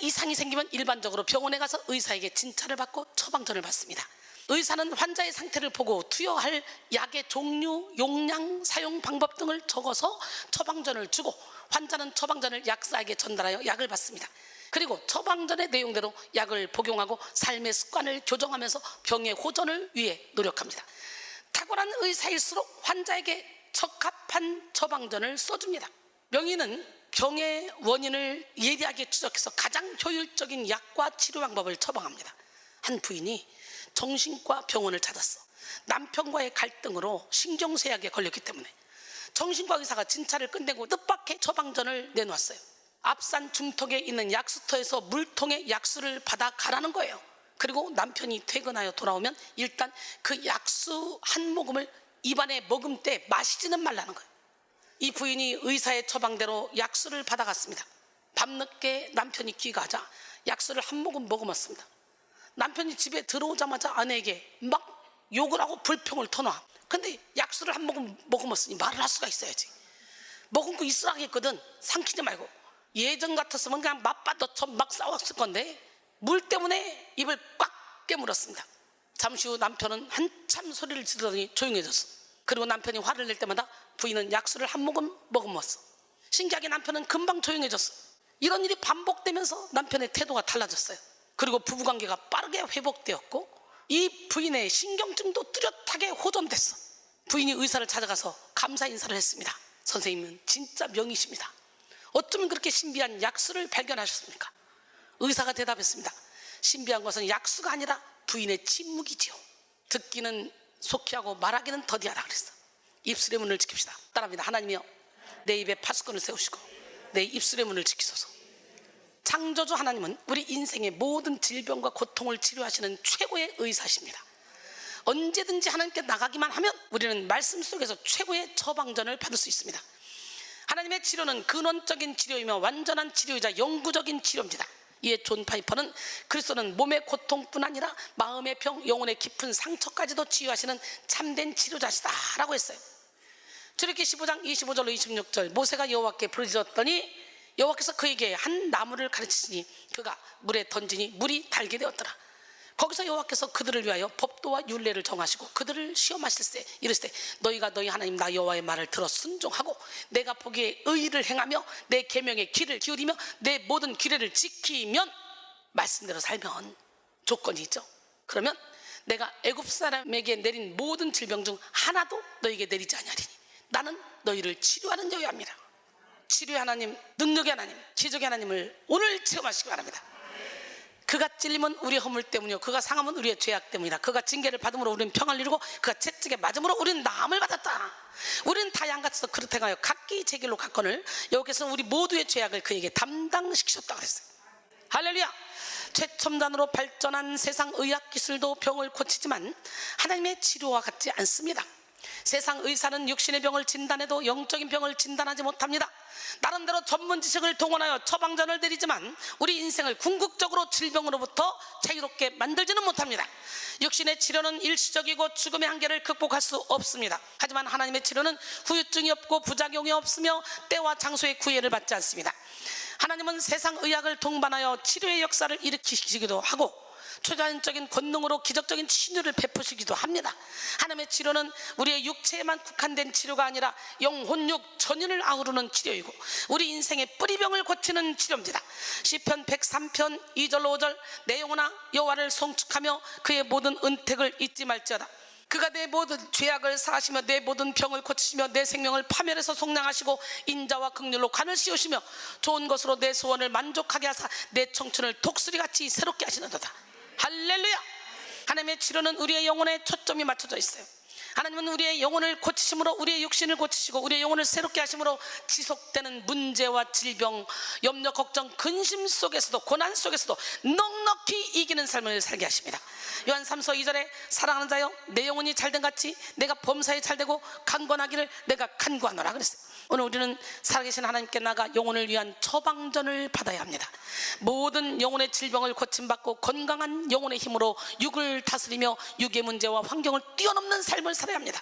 이상이 생기면 일반적으로 병원에 가서 의사에게 진찰을 받고 처방전을 받습니다. 의사는 환자의 상태를 보고 투여할 약의 종류, 용량, 사용 방법 등을 적어서 처방전을 주고 환자는 처방전을 약사에게 전달하여 약을 받습니다. 그리고 처방전의 내용대로 약을 복용하고 삶의 습관을 교정하면서 병의 호전을 위해 노력합니다. 탁월한 의사일수록 환자에게 적합한 처방전을 써줍니다. 명의는 병의 원인을 예리하게 추적해서 가장 효율적인 약과 치료 방법을 처방합니다. 한 부인이 정신과 병원을 찾았어. 남편과의 갈등으로 신경쇠약에 걸렸기 때문에 정신과 의사가 진찰을 끝내고 뜻밖의 처방전을 내놓았어요. 앞산 중턱에 있는 약수터에서 물통에 약수를 받아 가라는 거예요. 그리고 남편이 퇴근하여 돌아오면 일단 그 약수 한 모금을 입안에 머금 때 마시지는 말라는 거예요. 이 부인이 의사의 처방대로 약수를 받아갔습니다. 밤늦게 남편이 귀가하자 약수를 한 모금 머금었습니다. 남편이 집에 들어오자마자 아내에게 막 욕을 하고 불평을 터놔. 근데 약수를 한 모금 머금었으니 말을 할 수가 있어야지. 머금고 있으라고 했거든. 삼키지 말고. 예전 같았으면 그냥 맞받아쳐 막 싸웠을 건데 물 때문에 입을 꽉 깨물었습니다. 잠시 후 남편은 한참 소리를 지르더니 조용해졌어. 그리고 남편이 화를 낼 때마다 부인은 약수를 한 모금 머금었어. 신기하게 남편은 금방 조용해졌어. 이런 일이 반복되면서 남편의 태도가 달라졌어요. 그리고 부부관계가 빠르게 회복되었고 이 부인의 신경증도 뚜렷하게 호전됐어. 부인이 의사를 찾아가서 감사 인사를 했습니다. 선생님은 진짜 명이십니다. 어쩌면 그렇게 신비한 약수를 발견하셨습니까? 의사가 대답했습니다. 신비한 것은 약수가 아니라 부인의 침묵이지요. 듣기는 속히하고 말하기는 더디하다 그랬어. 입술의 문을 지킵시다. 따라합니다. 하나님이여, 내 입에 파수꾼을 세우시고 내 입술의 문을 지키소서. 창조주 하나님은 우리 인생의 모든 질병과 고통을 치료하시는 최고의 의사십니다. 언제든지 하나님께 나가기만 하면 우리는 말씀 속에서 최고의 처방전을 받을 수 있습니다. 하나님의 치료는 근원적인 치료이며 완전한 치료이자 영구적인 치료입니다. 이에 존 파이퍼는 그리스도는 몸의 고통뿐 아니라 마음의 병, 영혼의 깊은 상처까지도 치유하시는 참된 치료자시다 라고 했어요. 출애굽기 15장 25절로 26절 모세가 여호와께 부르짖었더니 여호와께서 그에게 한 나무를 가르치시니 그가 물에 던지니 물이 달게 되었더라. 거기서 여호와께서 그들을 위하여 법도와 율례를 정하시고 그들을 시험하실세 이르시되 너희가 너희 하나님 나 여호와의 말을 들어 순종하고 내가 보기에 의를 행하며 내 계명에 귀를 기울이며 내 모든 규례를 지키면 말씀대로 살면 조건이 있죠. 그러면 내가 애굽 사람에게 내린 모든 질병 중 하나도 너희에게 내리지 아니하리니 나는 너희를 치료하는 여호와입니다. 치료의 하나님, 능력의 하나님, 기적의 하나님을 오늘 체험하시기 바랍니다. 그가 찔림은 우리의 허물 때문이요 그가 상함은 우리의 죄악 때문이다. 그가 징계를 받음으로 우리는 평안을 이루고 그가 채찍에 맞음으로 우리는 나음을 받았다. 우리는 다 양같이서 그릇 행하여 각기 제 길로 갔거늘 여호와께서는 우리 모두의 죄악을 그에게 담당시키셨다고 했어요. 할렐루야. 최첨단으로 발전한 세상 의학 기술도 병을 고치지만 하나님의 치료와 같지 않습니다. 세상 의사는 육신의 병을 진단해도 영적인 병을 진단하지 못합니다. 나름대로 전문 지식을 동원하여 처방전을 내리지만 우리 인생을 궁극적으로 질병으로부터 자유롭게 만들지는 못합니다. 육신의 치료는 일시적이고 죽음의 한계를 극복할 수 없습니다. 하지만 하나님의 치료는 후유증이 없고 부작용이 없으며 때와 장소의 구애를 받지 않습니다. 하나님은 세상 의학을 동반하여 치료의 역사를 일으키시기도 하고 초자연적인 권능으로 기적적인 치료를 베푸시기도 합니다. 하나님의 치료는 우리의 육체에만 국한된 치료가 아니라 영혼육 전인을 아우르는 치료이고 우리 인생의 뿌리병을 고치는 치료입니다. 시편 103편 2절로 5절 내 영혼아 여호와를 송축하며 그의 모든 은택을 잊지 말지어다. 그가 내 모든 죄악을 사하시며 내 모든 병을 고치시며 내 생명을 파멸해서 속량하시고 인자와 긍휼로 관을 씌우시며 좋은 것으로 내 소원을 만족하게 하사 내 청춘을 독수리같이 새롭게 하시는도다. 할렐루야. 하나님의 치료는 우리의 영혼에 초점이 맞춰져 있어요. 하나님은 우리의 영혼을 고치심으로 우리의 육신을 고치시고 우리의 영혼을 새롭게 하심으로 지속되는 문제와 질병, 염려, 걱정, 근심 속에서도 고난 속에서도 넉넉히 이기는 삶을 살게 하십니다. 요한 3서 2절에 사랑하는 자여 내 영혼이 잘된 같이 내가 범사에 잘되고 강건하기를 내가 간구하노라 그랬어요. 오늘 우리는 살아계신 하나님께 나가 영혼을 위한 처방전을 받아야 합니다. 모든 영혼의 질병을 고침받고 건강한 영혼의 힘으로 육을 다스리며 육의 문제와 환경을 뛰어넘는 삶을 살아야 합니다.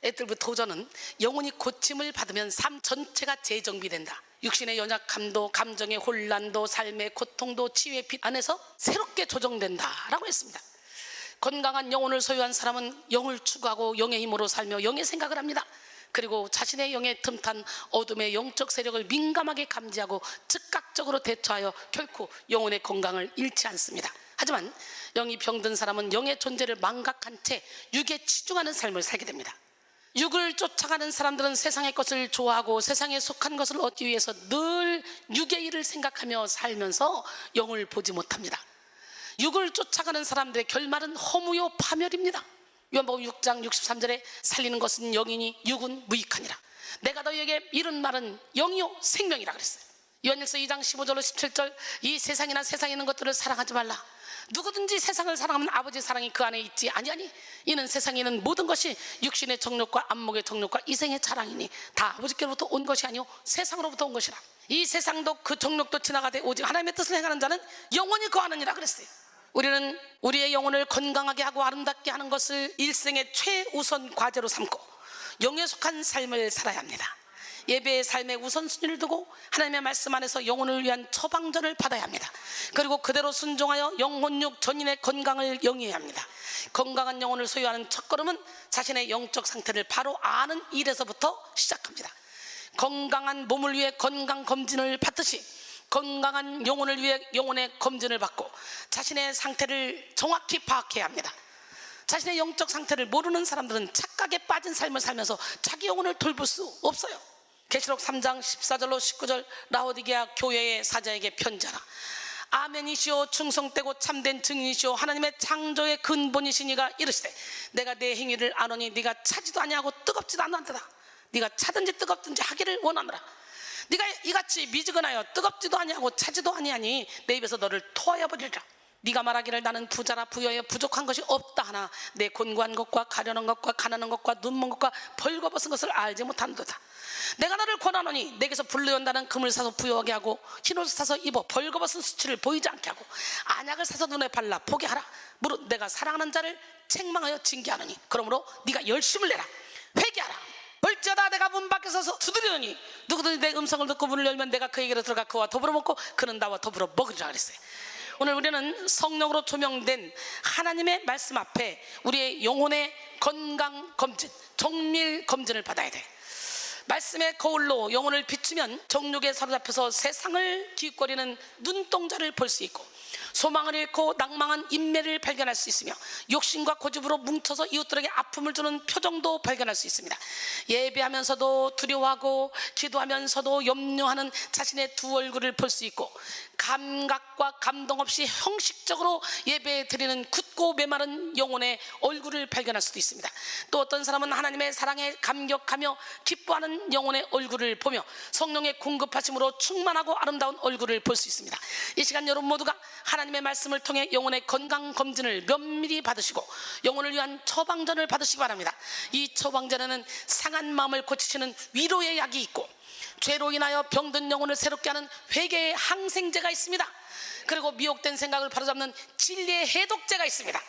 애들부터 오전은 영혼이 고침을 받으면 삶 전체가 재정비된다. 육신의 연약함도, 감정의 혼란도, 삶의 고통도 치유의 빛 안에서 새롭게 조정된다라고 했습니다. 건강한 영혼을 소유한 사람은 영을 추구하고 영의 힘으로 살며 영의 생각을 합니다. 그리고 자신의 영에 틈탄 어둠의 영적 세력을 민감하게 감지하고 즉각적으로 대처하여 결코 영혼의 건강을 잃지 않습니다. 하지만 영이 병든 사람은 영의 존재를 망각한 채 육에 치중하는 삶을 살게 됩니다. 육을 쫓아가는 사람들은 세상의 것을 좋아하고 세상에 속한 것을 얻기 위해서 늘 육의 일을 생각하며 살면서 영을 보지 못합니다. 육을 쫓아가는 사람들의 결말은 허무요 파멸입니다. 요한복음 6장 63절에 살리는 것은 영이니 육은 무익하니라. 내가 너희에게 이른 말은 영이요 생명이라 그랬어요. 요한일서 2장 15절로 17절, 이 세상이나 세상에 있는 것들을 사랑하지 말라. 누구든지 세상을 사랑하면 아버지 사랑이 그 안에 있지 아니하니 이는 세상에 있는 모든 것이 육신의 정욕과 안목의 정욕과 이생의 자랑이니 다 아버지께로부터 온 것이 아니요 세상으로부터 온 것이라. 이 세상도 그 정욕도 지나가되 오직 하나님의 뜻을 행하는 자는 영원히 거하느니라 그랬어요. 우리는 우리의 영혼을 건강하게 하고 아름답게 하는 것을 일생의 최우선 과제로 삼고 영에 속한 삶을 살아야 합니다. 예배의 삶의 우선순위를 두고 하나님의 말씀 안에서 영혼을 위한 처방전을 받아야 합니다. 그리고 그대로 순종하여 영혼육 전인의 건강을 영위해야 합니다. 건강한 영혼을 소유하는 첫걸음은 자신의 영적 상태를 바로 아는 일에서부터 시작합니다. 건강한 몸을 위해 건강검진을 받듯이 건강한 영혼을 위해 영혼의 검진을 받고 자신의 상태를 정확히 파악해야 합니다. 자신의 영적 상태를 모르는 사람들은 착각에 빠진 삶을 살면서 자기 영혼을 돌볼 수 없어요. 계시록 3장 14절로 19절, 라오디게아 교회의 사자에게 편지하라. 아멘이시오 충성되고 참된 증인이시오 하나님의 창조의 근본이시니가 이르시되 내가 내 행위를 아노니 네가 차지도 아니하고 뜨겁지도 않는다. 네가 차든지 뜨겁든지 하기를 원하노라. 네가 이같이 미지근하여 뜨겁지도 아니하고 차지도 아니하니 내 입에서 너를 토하여 버리리라. 네가 말하기를 나는 부자라 부여에 부족한 것이 없다 하나 내 곤고한 것과 가련한 것과 가난한 것과 눈먼 것과 벌거벗은 것을 알지 못한도다. 내가 너를 권하노니 내게서 불러온다는 금을 사서 부여하게 하고 흰옷을 사서 입어 벌거벗은 수치를 보이지 않게 하고 안약을 사서 눈에 발라 보게 하라. 무릇 내가 사랑하는 자를 책망하여 징계하노니 그러므로 네가 열심을 내라. 회개하라. 볼지어다 내가 문 밖에 서서 두드리노니 누구든지 내 음성을 듣고 문을 열면 내가 그에게로 들어가 그와 더불어 먹고 그는 나와 더불어 먹으리라 그랬어요. 오늘 우리는 성령으로 조명된 하나님의 말씀 앞에 우리의 영혼의 건강검진, 정밀검진을 받아야 돼. 말씀의 거울로 영혼을 비추면 정욕에 사로잡혀서 세상을 기웃거리는 눈동자를 볼 수 있고 소망을 잃고 낭망한 인매를 발견할 수 있으며 욕심과 고집으로 뭉쳐서 이웃들에게 아픔을 주는 표정도 발견할 수 있습니다. 예배하면서도 두려워하고 기도하면서도 염려하는 자신의 두 얼굴을 볼 수 있고 감각과 감동 없이 형식적으로 예배 드리는 굳고 메마른 영혼의 얼굴을 발견할 수도 있습니다. 또 어떤 사람은 하나님의 사랑에 감격하며 기뻐하는 영혼의 얼굴을 보며 성령의 공급하심으로 충만하고 아름다운 얼굴을 볼 수 있습니다. 이 시간 여러분 모두가 하나님의 말씀을 통해 영혼의 건강검진을 면밀히 받으시고 영혼을 위한 처방전을 받으시기 바랍니다. 이 처방전에는 상한 마음을 고치시는 위로의 약이 있고 죄로 인하여 병든 영혼을 새롭게 하는 회개의 항생제가 있습니다. 그리고 미혹된 생각을 바로잡는 진리의 해독제가 있습니다.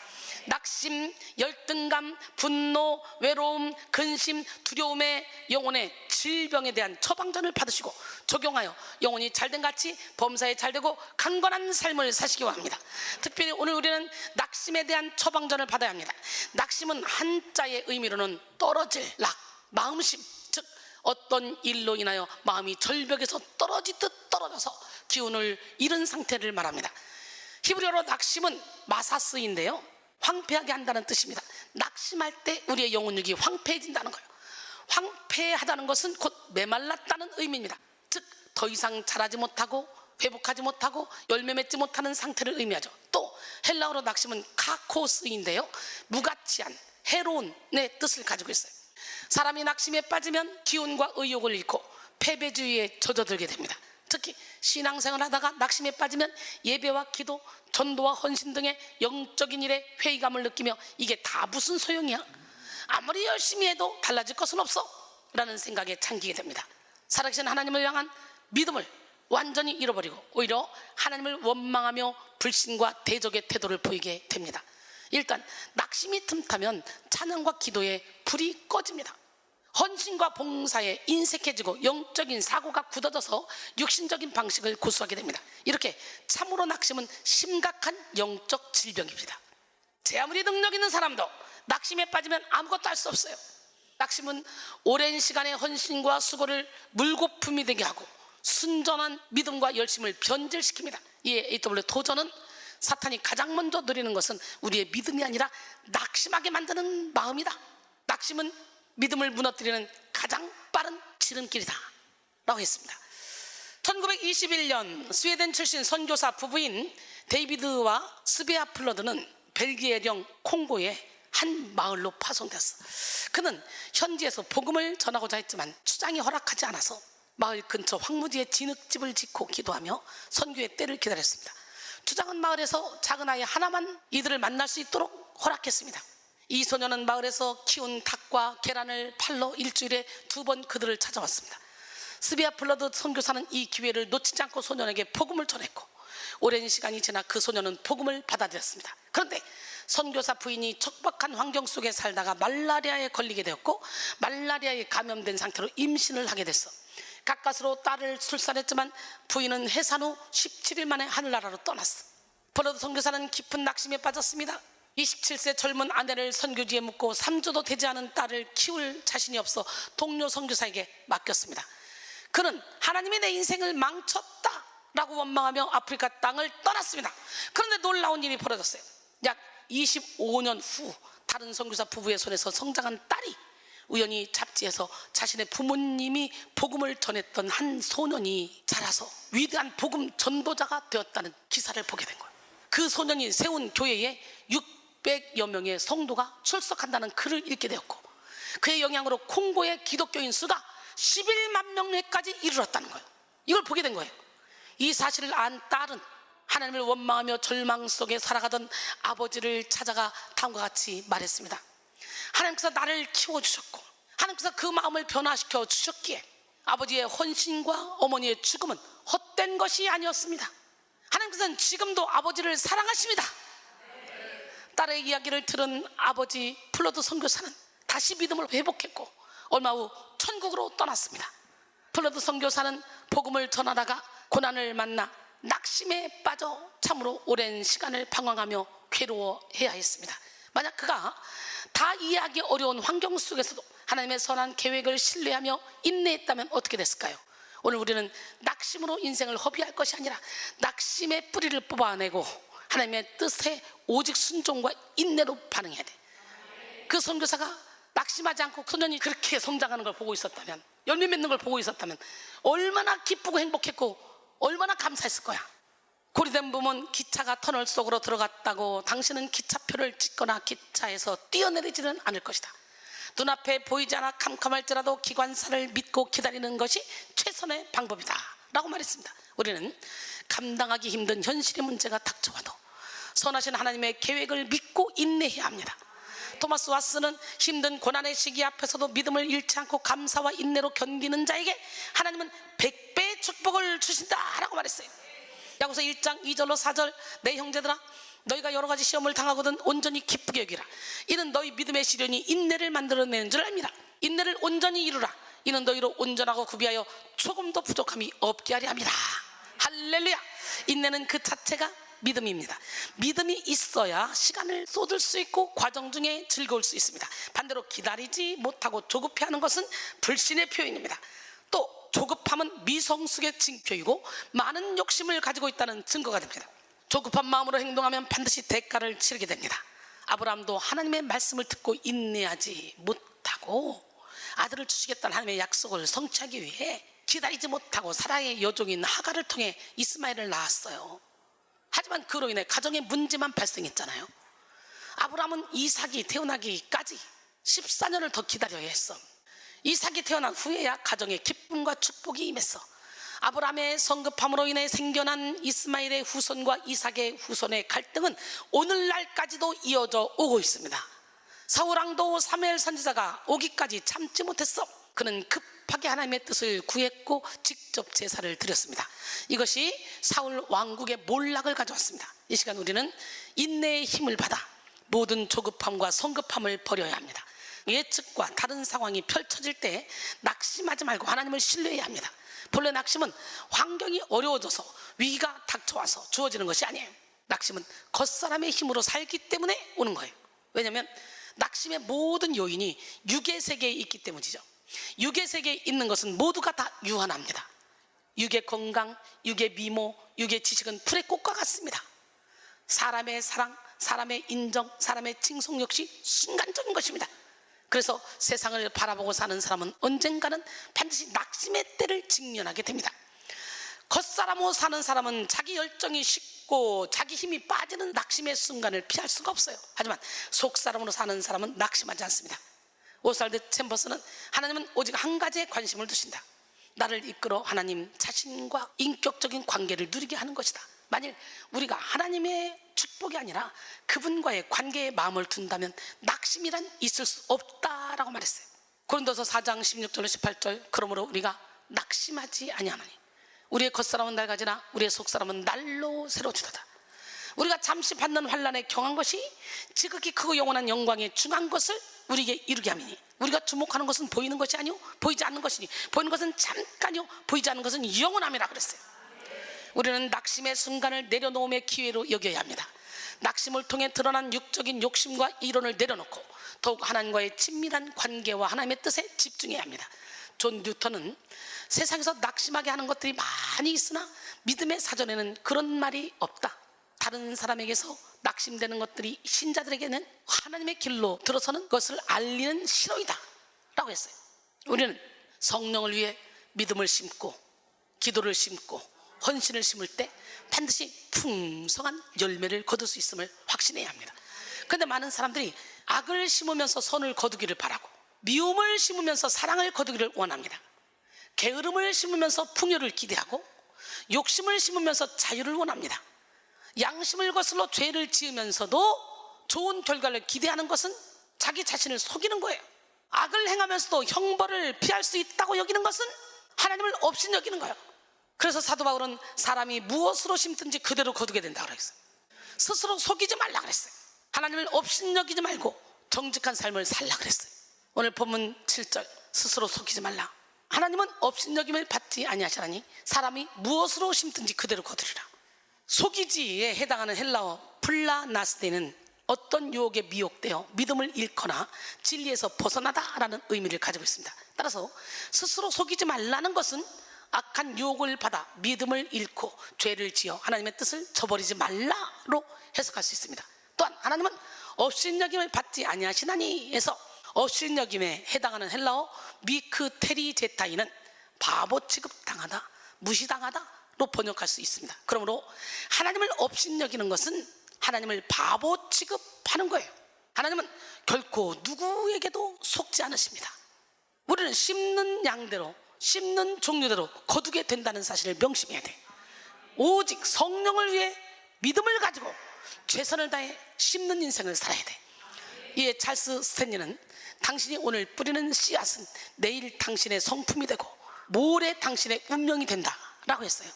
낙심, 열등감, 분노, 외로움, 근심, 두려움의 영혼의 질병에 대한 처방전을 받으시고 적용하여 영혼이 잘된 같이 범사에 잘되고 강건한 삶을 사시기 원합니다. 특별히 오늘 우리는 낙심에 대한 처방전을 받아야 합니다. 낙심은 한자의 의미로는 떨어질 락, 마음심, 즉 어떤 일로 인하여 마음이 절벽에서 떨어지듯 떨어져서 기운을 잃은 상태를 말합니다. 히브리어로 낙심은 마사스인데요, 황폐하게 한다는 뜻입니다. 낙심할 때 우리의 영혼육이 황폐해진다는 거예요. 황폐하다는 것은 곧 메말랐다는 의미입니다. 즉 더 이상 자라지 못하고 회복하지 못하고 열매 맺지 못하는 상태를 의미하죠. 또 헬라어로 낙심은 카코스인데요, 무가치한, 해로운의 뜻을 가지고 있어요. 사람이 낙심에 빠지면 기운과 의욕을 잃고 패배주의에 젖어들게 됩니다. 특히 신앙생활을 하다가 낙심에 빠지면 예배와 기도, 전도와 헌신 등의 영적인 일에 회의감을 느끼며 이게 다 무슨 소용이야? 아무리 열심히 해도 달라질 것은 없어 라는 생각에 잠기게 됩니다. 살아계신 하나님을 향한 믿음을 완전히 잃어버리고 오히려 하나님을 원망하며 불신과 대적의 태도를 보이게 됩니다. 일단 낙심이 틈타면 찬양과 기도에 불이 꺼집니다. 헌신과 봉사에 인색해지고 영적인 사고가 굳어져서 육신적인 방식을 고수하게 됩니다. 이렇게 참으로 낙심은 심각한 영적 질병입니다. 제 아무리 능력 있는 사람도 낙심에 빠지면 아무것도 할 수 없어요. 낙심은 오랜 시간의 헌신과 수고를 물거품이 되게 하고 순전한 믿음과 열심을 변질시킵니다. 이에 AW 도전은 사탄이 가장 먼저 누리는 것은 우리의 믿음이 아니라 낙심하게 만드는 마음이다. 낙심은 믿음을 무너뜨리는 가장 빠른 지름길이다 라고 했습니다. 1921년 스웨덴 출신 선교사 부부인 데이비드와 스베아 플러드는 벨기에령 콩고의 한 마을로 파송됐어. 그는 현지에서 복음을 전하고자 했지만 추장이 허락하지 않아서 마을 근처 황무지에 진흙집을 짓고 기도하며 선교의 때를 기다렸습니다. 추장은 마을에서 작은 아이 하나만 이들을 만날 수 있도록 허락했습니다. 이 소녀는 마을에서 키운 닭과 계란을 팔러 일주일에 2번 그들을 찾아왔습니다. 스비아 플러드 선교사는 이 기회를 놓치지 않고 소년에게 복음을 전했고 오랜 시간이 지나 그 소년은 복음을 받아들였습니다. 그런데 선교사 부인이 척박한 환경 속에 살다가 말라리아에 걸리게 되었고 말라리아에 감염된 상태로 임신을 하게 됐어. 가까스로 딸을 출산했지만 부인은 해산 후 17일 만에 하늘나라로 떠났어. 플러드 선교사는 깊은 낙심에 빠졌습니다. 27세 젊은 아내를 선교지에 묻고 3주도 되지 않은 딸을 키울 자신이 없어 동료 선교사에게 맡겼습니다. 그는 하나님이 내 인생을 망쳤다 라고 원망하며 아프리카 땅을 떠났습니다. 그런데 놀라운 일이 벌어졌어요. 약 25년 후 다른 선교사 부부의 손에서 성장한 딸이 우연히 잡지에서 자신의 부모님이 복음을 전했던 한 소년이 자라서 위대한 복음 전도자가 되었다는 기사를 보게 된 거예요. 그 소년이 세운 교회에 600여 명의 성도가 출석한다는 글을 읽게 되었고 그의 영향으로 콩고의 기독교인 수가 11만 명까지 이르렀다는 거예요. 이걸 보게 된 거예요. 이 사실을 안 딸은 하나님을 원망하며 절망 속에 살아가던 아버지를 찾아가 다음과 같이 말했습니다. 하나님께서 나를 키워주셨고 하나님께서 그 마음을 변화시켜 주셨기에 아버지의 헌신과 어머니의 죽음은 헛된 것이 아니었습니다. 하나님께서는 지금도 아버지를 사랑하십니다. 딸의 이야기를 들은 아버지 플러드 선교사는 다시 믿음을 회복했고 얼마 후 천국으로 떠났습니다. 플러드 선교사는 복음을 전하다가 고난을 만나 낙심에 빠져 참으로 오랜 시간을 방황하며 괴로워해야 했습니다. 만약 그가 다 이해하기 어려운 환경 속에서도 하나님의 선한 계획을 신뢰하며 인내했다면 어떻게 됐을까요? 오늘 우리는 낙심으로 인생을 허비할 것이 아니라 낙심의 뿌리를 뽑아내고 하나님의 뜻에 오직 순종과 인내로 반응해야 돼. 그 선교사가 낙심하지 않고 소년이 그렇게 성장하는 걸 보고 있었다면, 열매 맺는 걸 보고 있었다면 얼마나 기쁘고 행복했고 얼마나 감사했을 거야. 고리된 부분 기차가 터널 속으로 들어갔다고 당신은 기차표를 찍거나 기차에서 뛰어내리지는 않을 것이다. 눈앞에 보이지 않아 캄캄할지라도 기관사를 믿고 기다리는 것이 최선의 방법이다 라고 말했습니다. 우리는 감당하기 힘든 현실의 문제가 닥쳐와도 선하신 하나님의 계획을 믿고 인내해야 합니다. 토마스 왓슨은 힘든 고난의 시기 앞에서도 믿음을 잃지 않고 감사와 인내로 견디는 자에게 하나님은 100배의 축복을 주신다 라고 말했어요. 야고보서 1장 2절로 4절 내 형제들아 너희가 여러 가지 시험을 당하거든 온전히 기쁘게 여기라. 이는 너희 믿음의 시련이 인내를 만들어내는 줄 압니다. 인내를 온전히 이루라. 이는 너희로 온전하고 구비하여 조금도 부족함이 없게 하려 합니다. 할렐루야. 인내는 그 자체가 믿음입니다. 믿음이 있어야 시간을 쏟을 수 있고 과정 중에 즐거울 수 있습니다. 반대로 기다리지 못하고 조급해하는 것은 불신의 표현입니다. 또 조급함은 미성숙의 징표이고 많은 욕심을 가지고 있다는 증거가 됩니다. 조급한 마음으로 행동하면 반드시 대가를 치르게 됩니다. 아브라함도 하나님의 말씀을 듣고 인내하지 못하고 아들을 주시겠다는 하나님의 약속을 성취하기 위해 기다리지 못하고 사라의 여종인 하갈을 통해 이스마엘을 낳았어요. 하지만 그로 인해 가정에 문제만 발생했잖아요. 아브라함은 이삭이 태어나기까지 14년을 더 기다려야 했어. 이삭이 태어난 후에야 가정에 기쁨과 축복이 임했어. 아브라함의 성급함으로 인해 생겨난 이스마엘의 후손과 이삭의 후손의 갈등은 오늘날까지도 이어져 오고 있습니다. 사울왕도 사무엘 선지자가 오기까지 참지 못했어. 그는 급하게 하나님의 뜻을 구했고 직접 제사를 드렸습니다. 이것이 사울 왕국의 몰락을 가져왔습니다. 이 시간 우리는 인내의 힘을 받아 모든 조급함과 성급함을 버려야 합니다. 예측과 다른 상황이 펼쳐질 때 낙심하지 말고 하나님을 신뢰해야 합니다. 본래 낙심은 환경이 어려워져서 위기가 닥쳐와서 주어지는 것이 아니에요. 낙심은 겉사람의 힘으로 살기 때문에 오는 거예요. 왜냐하면 낙심의 모든 요인이 육의 세계에 있기 때문이죠. 육의 세계에 있는 것은 모두가 다 유한합니다. 육의 건강, 육의 미모, 육의 지식은 풀의 꽃과 같습니다. 사람의 사랑, 사람의 인정, 사람의 칭송 역시 순간적인 것입니다. 그래서 세상을 바라보고 사는 사람은 언젠가는 반드시 낙심의 때를 직면하게 됩니다. 겉사람으로 사는 사람은 자기 열정이 식고 자기 힘이 빠지는 낙심의 순간을 피할 수가 없어요. 하지만 속사람으로 사는 사람은 낙심하지 않습니다. 오스왈드 챔버스는 하나님은 오직 한 가지에 관심을 두신다. 나를 이끌어 하나님 자신과 인격적인 관계를 누리게 하는 것이다. 만일 우리가 하나님의 축복이 아니라 그분과의 관계에 마음을 둔다면 낙심이란 있을 수 없다라고 말했어요. 고린도서 4장 16절로 18절, 그러므로 우리가 낙심하지 아니하나니 우리의 겉사람은 낡아지나 우리의 속사람은 날로 새로워지도다. 우리가 잠시 받는 환난에 경한 것이 지극히 크고 영원한 영광에 중한 것을 우리에게 이루게 함이니 우리가 주목하는 것은 보이는 것이 아니요 보이지 않는 것이니 보이는 것은 잠깐이요 보이지 않는 것은 영원함이라 그랬어요. 우리는 낙심의 순간을 내려놓음의 기회로 여겨야 합니다. 낙심을 통해 드러난 육적인 욕심과 이론을 내려놓고 더욱 하나님과의 친밀한 관계와 하나님의 뜻에 집중해야 합니다. 존 뉴턴은 세상에서 낙심하게 하는 것들이 많이 있으나 믿음의 사전에는 그런 말이 없다. 다른 사람에게서 낙심되는 것들이 신자들에게는 하나님의 길로 들어서는 것을 알리는 신호이다 라고 했어요. 우리는 성령을 위해 믿음을 심고 기도를 심고 헌신을 심을 때 반드시 풍성한 열매를 거둘 수 있음을 확신해야 합니다. 그런데 많은 사람들이 악을 심으면서 선을 거두기를 바라고 미움을 심으면서 사랑을 거두기를 원합니다. 게으름을 심으면서 풍요를 기대하고 욕심을 심으면서 자유를 원합니다. 양심을 거슬러 죄를 지으면서도 좋은 결과를 기대하는 것은 자기 자신을 속이는 거예요. 악을 행하면서도 형벌을 피할 수 있다고 여기는 것은 하나님을 업신여기는 거예요. 그래서 사도 바울은 사람이 무엇으로 심든지 그대로 거두게 된다고 그랬어요. 스스로 속이지 말라 그랬어요. 하나님을 업신여기지 말고 정직한 삶을 살라 그랬어요. 오늘 본문 7절, 스스로 속이지 말라. 하나님은 업신여김을 받지 아니하시나니 사람이 무엇으로 심든지 그대로 거두리라. 속이지에 해당하는 헬라어 플라나스데는 어떤 유혹에 미혹되어 믿음을 잃거나 진리에서 벗어나다라는 의미를 가지고 있습니다. 따라서 스스로 속이지 말라는 것은 악한 유혹을 받아 믿음을 잃고 죄를 지어 하나님의 뜻을 저버리지 말라로 해석할 수 있습니다. 또한 하나님은 업신여김을 받지 아니하시나니 에서 업신여김에 해당하는 헬라어 미크테리제타이는 바보 취급당하다, 무시당하다로 번역할 수 있습니다. 그러므로 하나님을 업신여기는 것은 하나님을 바보 취급하는 거예요. 하나님은 결코 누구에게도 속지 않으십니다. 우리는 심는 양대로, 심는 종류대로 거두게 된다는 사실을 명심해야 돼. 오직 성령을 위해 믿음을 가지고 최선을 다해 심는 인생을 살아야 돼. 이에 찰스 스탠리는 당신이 오늘 뿌리는 씨앗은 내일 당신의 성품이 되고 모레 당신의 운명이 된다 라고 했어요.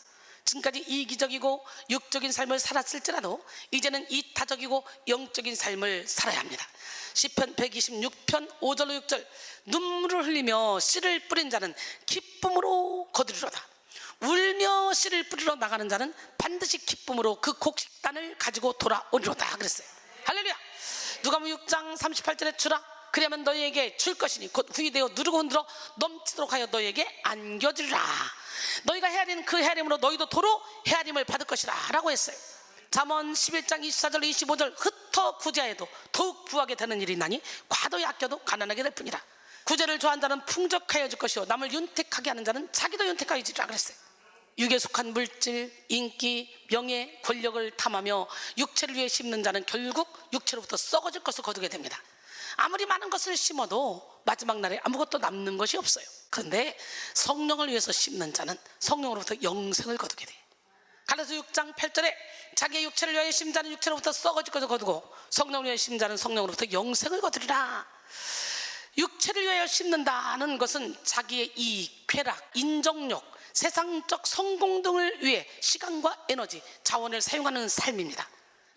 지금까지 이기적이고 육적인 삶을 살았을지라도 이제는 이타적이고 영적인 삶을 살아야 합니다. 시편 126편 5절로 6절, 눈물을 흘리며 씨를 뿌린 자는 기쁨으로 거두리로다. 울며 씨를 뿌리러 나가는 자는 반드시 기쁨으로 그 곡식단을 가지고 돌아오리로다 그랬어요. 할렐루야. 누가복음 6장 38절에 주라 그리하면 너희에게 줄 것이니 곧 후이되어 누르고 흔들어 넘치도록 하여 너희에게 안겨주리라. 너희가 헤아리는 그 헤아림으로 너희도 도로 헤아림을 받을 것이라 라고 했어요. 잠언 11장 24절 25절, 흩어 구제하여도 더욱 부하게 되는 일이 나니 과도히 아껴도 가난하게 될 뿐이라. 구제를 좋아하는 자는 풍족하여 질 것이요 남을 윤택하게 하는 자는 자기도 윤택하여지리라 그랬어요. 육에 속한 물질, 인기, 명예, 권력을 탐하며 육체를 위해 심는 자는 결국 육체로부터 썩어질 것을 거두게 됩니다. 아무리 많은 것을 심어도 마지막 날에 아무것도 남는 것이 없어요. 그런데 성령을 위해서 심는 자는 성령으로부터 영생을 거두게 돼요. 갈라디아서 6장 8절에 자기의 육체를 위하여 심는 자는 육체로부터 썩어질 것을 거두고 성령을 위하여 심는 자는 성령으로부터 영생을 거두리라. 육체를 위하여 심는다는 것은 자기의 이익, 쾌락, 인정력, 세상적 성공 등을 위해 시간과 에너지, 자원을 사용하는 삶입니다.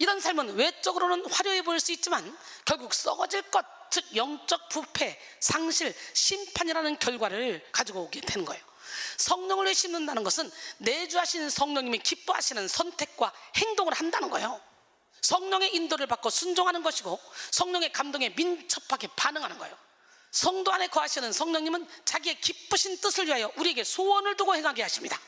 이런 삶은 외적으로는 화려해 보일 수 있지만 결국 썩어질 것, 즉 영적 부패, 상실, 심판이라는 결과를 가지고 오게 되는 거예요. 성령을 위해 심는다는 것은 내주하신 성령님이 기뻐하시는 선택과 행동을 한다는 거예요. 성령의 인도를 받고 순종하는 것이고 성령의 감동에 민첩하게 반응하는 거예요. 성도 안에 거하시는 성령님은 자기의 기쁘신 뜻을 위하여 우리에게 소원을 두고 행하게 하십니다.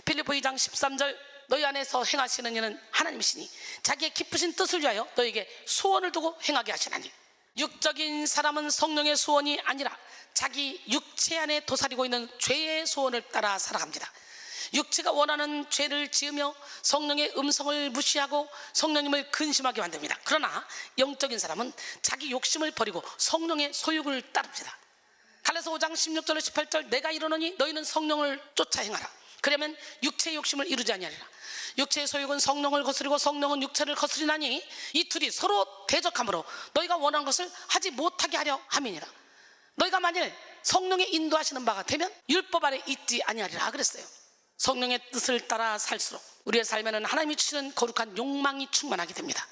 빌립보 2장 13절 너희 안에서 행하시는 이는 하나님이시니 자기의 기쁘신 뜻을 위하여 너희에게 소원을 두고 행하게 하시나니. 육적인 사람은 성령의 소원이 아니라 자기 육체 안에 도사리고 있는 죄의 소원을 따라 살아갑니다. 육체가 원하는 죄를 지으며 성령의 음성을 무시하고 성령님을 근심하게 만듭니다. 그러나 영적인 사람은 자기 욕심을 버리고 성령의 소욕을 따릅니다. 갈라서 5장 16절 18절 내가 이르노니 너희는 성령을 쫓아 행하라. 그러면 육체의 욕심을 이루지 아니하리라. 육체의 소욕은 성령을 거스리고 성령은 육체를 거스리나니 이 둘이 서로 대적하므로 너희가 원하는 것을 하지 못하게 하려 함이니라. 너희가 만일 성령의 인도하시는 바가 되면 율법 아래 있지 아니하리라 그랬어요. 성령의 뜻을 따라 살수록 우리의 삶에는 하나님이 주시는 거룩한 욕망이 충만하게 됩니다.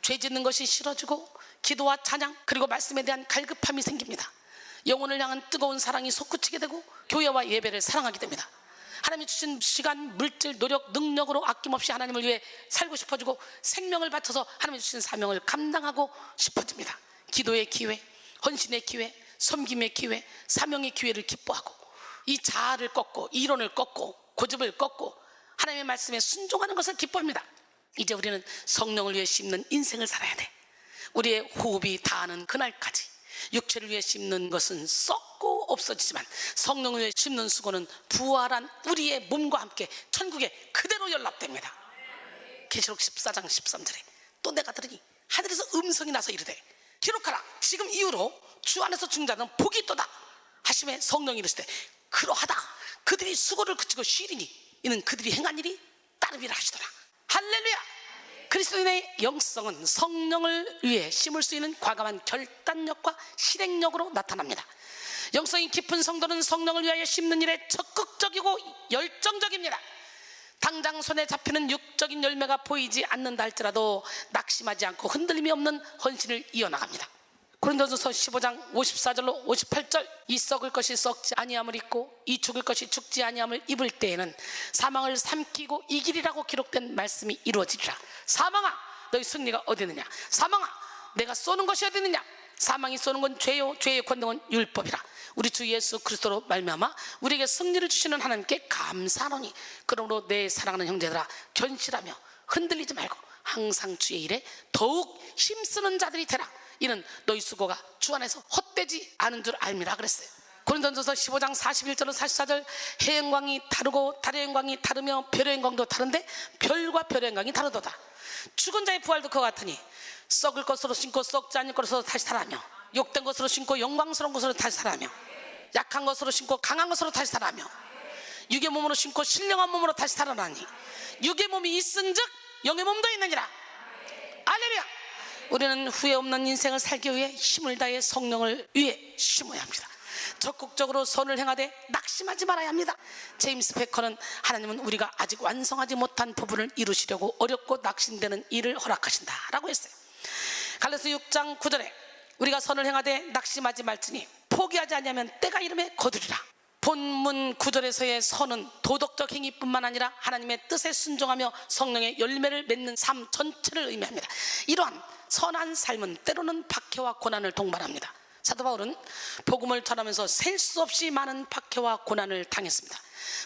죄 짓는 것이 싫어지고 기도와 찬양 그리고 말씀에 대한 갈급함이 생깁니다. 영혼을 향한 뜨거운 사랑이 솟구치게 되고 교회와 예배를 사랑하게 됩니다. 하나님이 주신 시간, 물질, 노력, 능력으로 아낌없이 하나님을 위해 살고 싶어지고 생명을 바쳐서 하나님이 주신 사명을 감당하고 싶어집니다. 기도의 기회, 헌신의 기회, 섬김의 기회, 사명의 기회를 기뻐하고 이 자아를 꺾고 이론을 꺾고 고집을 꺾고 하나님의 말씀에 순종하는 것을 기뻐합니다. 이제 우리는 성령을 위해 심는 인생을 살아야 돼. 우리의 호흡이 닿는 그날까지 육체를 위해 심는 것은 썩고 없어지지만 성령을 위해 심는 수고는 부활한 우리의 몸과 함께 천국에 그대로 연락됩니다. 계시록 14장 13절에 또 내가 들으니 하늘에서 음성이 나서 이르되 기록하라. 지금 이후로 주 안에서 죽는 자는 복이 있도다 하심에 성령이 이르시되 그러하다. 그들이 수고를 그치고 쉬리니 이는 그들이 행한 일이 따름이라 하시더라. 할렐루야. 그리스도인의 영성은 성령을 위해 심을 수 있는 과감한 결단력과 실행력으로 나타납니다. 영성이 깊은 성도는 성령을 위하여 심는 일에 적극적이고 열정적입니다. 당장 손에 잡히는 육적인 열매가 보이지 않는다 할지라도 낙심하지 않고 흔들림이 없는 헌신을 이어나갑니다. 고린도전서 15장 54절로 58절 이 썩을 것이 썩지 아니함을 입고 이 죽을 것이 죽지 아니함을 입을 때에는 사망을 삼키고 이기리라고 기록된 말씀이 이루어지리라. 사망아 너희 승리가 어디 있느냐. 사망아 내가 쏘는 것이 어디 있느냐. 사망이 쏘는 건 죄요 죄의 권능은 율법이라. 우리 주 예수 그리스도로 말미암아 우리에게 승리를 주시는 하나님께 감사하노니 그러므로 내 사랑하는 형제들아 견실하며 흔들리지 말고 항상 주의 일에 더욱 힘쓰는 자들이 되라. 이는 너희 수고가 주 안에서 헛되지 않은 줄 알미라 그랬어요. 고린도전서 15장 41절로 44절 해의 영광이 다르고 달의 영광이 다르며 별의 영광도 다른데 별과 별의 영광이 다르도다. 죽은 자의 부활도 그와 같으니 썩을 것으로 신고 썩지 않을 것으로 다시 살아며 욕된 것으로 신고 영광스러운 것으로 다시 살아며 약한 것으로 신고 강한 것으로 다시 살아며 육의 몸으로 신고 신령한 몸으로 다시 살아나니 육의 몸이 있은즉 영의 몸도 있느니라. 할렐루야. 우리는 후회 없는 인생을 살기 위해 힘을 다해 성령을 위해 심어야 합니다. 적극적으로 선을 행하되 낙심하지 말아야 합니다. 제임스 베커는 하나님은 우리가 아직 완성하지 못한 부분을 이루시려고 어렵고 낙심되는 일을 허락하신다 라고 했어요. 갈라디아서 6장 9절에 우리가 선을 행하되 낙심하지 말지니 포기하지 아니하면 때가 이름에 거두리라. 본문 9절에서의 선은 도덕적 행위뿐만 아니라 하나님의 뜻에 순종하며 성령의 열매를 맺는 삶 전체를 의미합니다. 이러한 선한 삶은 때로는 박해와 고난을 동반합니다. 사도 바울은 복음을 전하면서 셀 수 없이 많은 박해와 고난을 당했습니다.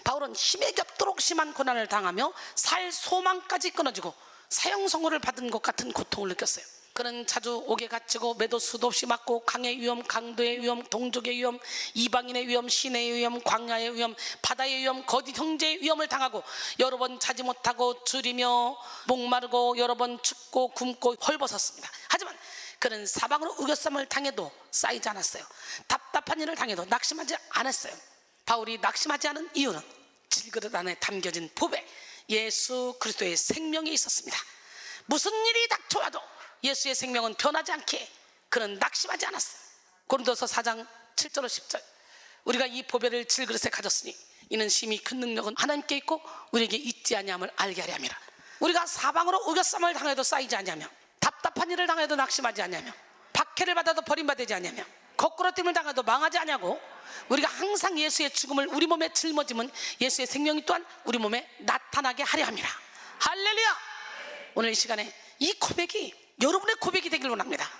바울은 힘에 겹도록 심한 고난을 당하며 살 소망까지 끊어지고 사형 선고를 받은 것 같은 고통을 느꼈어요. 그는 자주 옥에 갇히고 매도 수도 없이 맞고 강의 위험, 강도의 위험, 동족의 위험, 이방인의 위험, 시내의 위험, 광야의 위험, 바다의 위험, 거짓 형제의 위험을 당하고 여러 번 자지 못하고 줄이며 목마르고 여러 번 춥고 굶고 헐벗었습니다. 하지만 그는 사방으로 우겨쌈을 당해도 쌓이지 않았어요. 답답한 일을 당해도 낙심하지 않았어요. 바울이 낙심하지 않은 이유는 질그릇 안에 담겨진 보배 예수 그리스도의 생명이 있었습니다. 무슨 일이 닥쳐와도 예수의 생명은 변하지 않게 그는 낙심하지 않았어요. 고린도서 4장 7절로 10절 우리가 이 보배를 질그릇에 가졌으니 이는 심히 큰 능력은 하나님께 있고 우리에게 있지 아니함을 알게 하려 함이라. 우리가 사방으로 우겨쌈을 당해도 쌓이지 아니하며 답답한 일을 당해도 낙심하지 아니하며 박해를 받아도 버림받지 아니하며 거꾸로 뜸을 당해도 망하지 아니하고 우리가 항상 예수의 죽음을 우리 몸에 짊어지면 예수의 생명이 또한 우리 몸에 나타나게 하려 합니다. 할렐루야. 오늘 이 시간에 이 고백이 여러분의 고백이 되길 원합니다.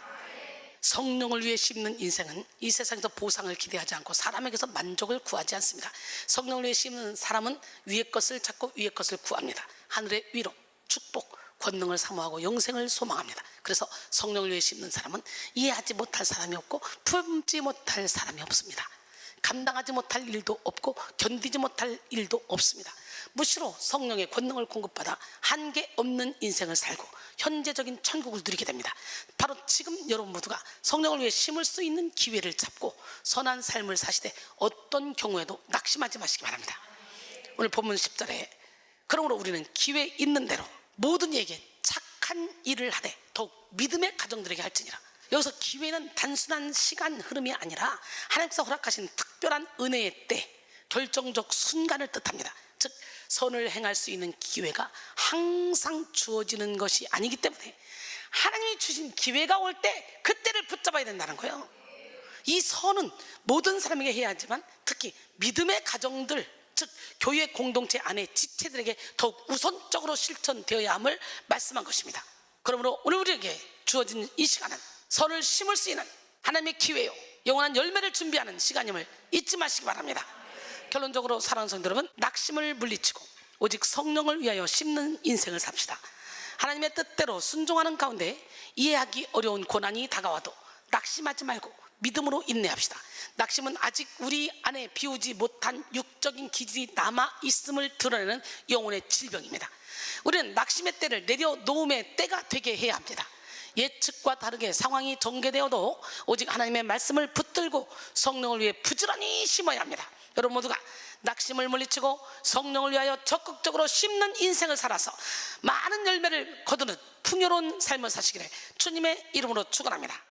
성령을 위해 씹는 인생은 이 세상에서 보상을 기대하지 않고 사람에게서 만족을 구하지 않습니다. 성령을 위해 씹는 사람은 위의 것을 찾고 위의 것을 구합니다. 하늘의 위로, 축복, 권능을 사모하고 영생을 소망합니다. 그래서 성령을 위해 씹는 사람은 이해하지 못할 사람이 없고 품지 못할 사람이 없습니다. 감당하지 못할 일도 없고 견디지 못할 일도 없습니다. 무시로 성령의 권능을 공급받아 한계 없는 인생을 살고 현재적인 천국을 누리게 됩니다. 바로 지금 여러분 모두가 성령을 위해 심을 수 있는 기회를 잡고 선한 삶을 사시되 어떤 경우에도 낙심하지 마시기 바랍니다. 오늘 본문 10절에 그러므로 우리는 기회 있는 대로 모든 이에게 착한 일을 하되 더욱 믿음의 가정들에게 할지니라. 여기서 기회는 단순한 시간 흐름이 아니라 하나님께서 허락하신 특별한 은혜의 때, 결정적 순간을 뜻합니다. 즉 선을 행할 수 있는 기회가 항상 주어지는 것이 아니기 때문에 하나님이 주신 기회가 올 때 그때를 붙잡아야 된다는 거예요. 이 선은 모든 사람에게 해야 하지만 특히 믿음의 가정들, 즉 교회 공동체 안에 지체들에게 더욱 우선적으로 실천되어야 함을 말씀한 것입니다. 그러므로 오늘 우리에게 주어진 이 시간은 선을 심을 수 있는 하나님의 기회요, 영원한 열매를 준비하는 시간임을 잊지 마시기 바랍니다. 결론적으로 사랑하는 성도 여러분, 낙심을 물리치고 오직 성령을 위하여 심는 인생을 삽시다. 하나님의 뜻대로 순종하는 가운데 이해하기 어려운 고난이 다가와도 낙심하지 말고 믿음으로 인내합시다. 낙심은 아직 우리 안에 비우지 못한 육적인 기질이 남아있음을 드러내는 영혼의 질병입니다. 우리는 낙심의 때를 내려놓음의 때가 되게 해야 합니다. 예측과 다르게 상황이 전개되어도 오직 하나님의 말씀을 붙들고 성령을 위해 부지런히 심어야 합니다. 여러분 모두가 낙심을 물리치고 성령을 위하여 적극적으로 심는 인생을 살아서 많은 열매를 거두는 풍요로운 삶을 사시기를 주님의 이름으로 축원합니다.